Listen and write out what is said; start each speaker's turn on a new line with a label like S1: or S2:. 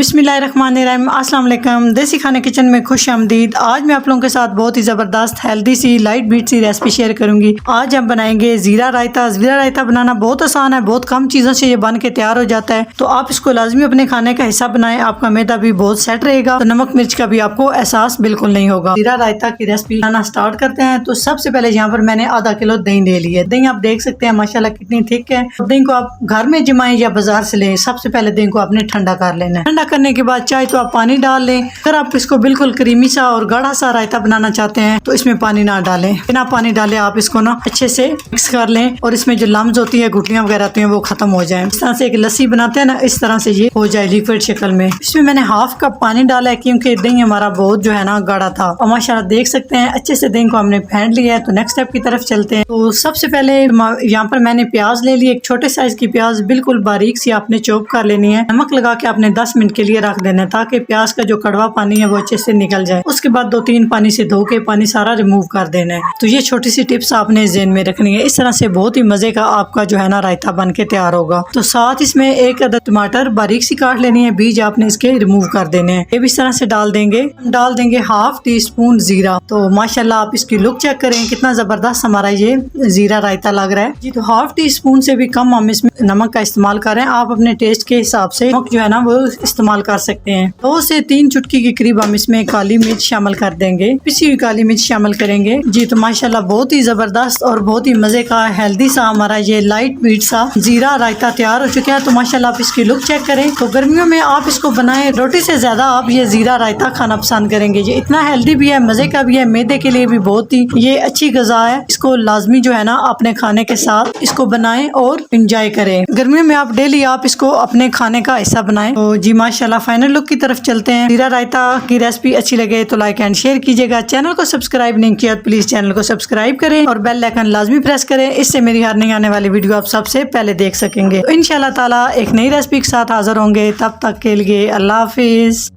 S1: बिस्मिल्लाहिर्रहमानिर्रहीम, अस्सलाम वालेकुम। देसी खाने किचन में खुश आमदीद। आज मैं आप लोगों के साथ बहुत ही ज़बरदस्त हेल्दी सी light beat C recipe share करूंगी। आज हम बनाएंगे ज़ीरा रायता। ज़ीरा रायता बनाना बहुत आसान है, बहुत कम चीज़ों से ये बन के तैयार हो जाता है। तो आप इसको लाजमी अपने खाने का हिस्सा बनाएं, आपका मैदा भी बहुत सेट रहेगा, तो नमक मिर्च का भी आपको एहसास बिल्कुल नहीं होगा। ज़ीरा रायता की रेसिपी बनाना स्टार्ट करते हैं। तो सबसे पहले यहाँ पर मैंने आधा किलो दही ले ली है। दही आप देख सकते हैं माशाल्लाह कितनी थिक है। दही को आप घर में जमाएं या बाजार से लें। सबसे पहले दही को आपने ठंडा कर लेना है। ठंडा करने के बाद चाहे तो आप पानी डाल लें। अगर आप इसको बिल्कुल क्रीमी सा और गाढ़ा सा रायता बनाना चाहते हैं तो इसमें पानी ना डालें। बिना पानी डाले आप इसको ना अच्छे से मिक्स कर लें और इसमें जो लम्स होती है, गुठलियां वगैरह होती हैं, वो खत्म हो जाए। इस तरह से एक लस्सी बनाते हैं ना, इस तरह से ये हो जाए लिक्विड शक्ल में। इसमें मैंने हाफ कप पानी डाला है क्योंकि दही हमारा बहुत जो है ना गाढ़ा था। और माशाल्लाह देख सकते हैं अच्छे से दही को हमने फेंट लिया है। तो नेक्स्ट स्टेप की तरफ चलते हैं। तो सबसे पहले यहाँ पर मैंने प्याज ले ली। एक छोटे साइज की प्याज बिल्कुल बारीक सी आपने चॉप कर लेनी है। नमक लगा के आपने 10 मिनट के लिए रख देना है ताकि प्याज का जो कड़वा पानी है वो अच्छे से निकल जाए। उसके बाद 2-3 पानी से धो के पानी सारा रिमूव कर देना है। तो ये छोटी सी टिप्स आपने ज़हन में रखनी है। इस तरह से बहुत ही मजे का आपका जो है ना रायता बन के तैयार होगा। तो साथ इसमें एक अदद टमाटर बारीक सी काट लेनी है, बीज आपने इसके रिमूव कर देने हैं। ये भी इस तरह से डाल देंगे। डाल देंगे हाफ टी स्पून जीरा। तो माशाल्लाह आप इसकी लुक चेक करें, कितना जबरदस्त हमारा ये जीरा रायता लग रहा है जी। तो हाफ टी स्पून से भी कम हम इसमें नमक का इस्तेमाल करें। आप अपने टेस्ट के हिसाब से नमक जो है ना वो इस्तेमाल कर सकते हैं। 2 से 3 चुटकी के करीब हम इसमें काली मिर्च शामिल कर देंगे, पिसी हुई काली मिर्च शामिल करेंगे जी। तो माशाल्लाह बहुत ही जबरदस्त और बहुत ही मजे का हेल्दी सा हमारा ये लाइट बीट सा जीरा रायता तैयार हो चुका है। तो माशाल्लाह आप इसकी लुक चेक करें। तो गर्मियों में आप इसको बनाएं, रोटी से ज्यादा आप ये जीरा रायता खाना पसंद करेंगे। ये इतना हेल्दी भी है, मजे का भी है, मैदे के लिए भी बहुत ही ये अच्छी गजा है। इसको लाजमी जो है ना अपने खाने के साथ इसको बनाएं और इंजॉय करें। गर्मियों में आप डेली आप इसको अपने खाने का हिस्सा बनाएं। तो जी माशाल्लाह फाइनल लुक की तरफ चलते हैं। जीरा रायता की रेसिपी अच्छी लगे तो लाइक एंड शेयर कीजिएगा। चैनल को सब्सक्राइब नहीं किया तो प्लीज चैनल को सब्सक्राइब करें और बेल आइकन लाजमी प्रेस करें। इससे मेरी हर नई आने वाली वीडियो आप सबसे पहले देख सकेंगे। तो इंशाल्लाह ताला एक नई रेसिपी के साथ हाजिर होंगे। तब तक के लिए अल्लाह हाफिज।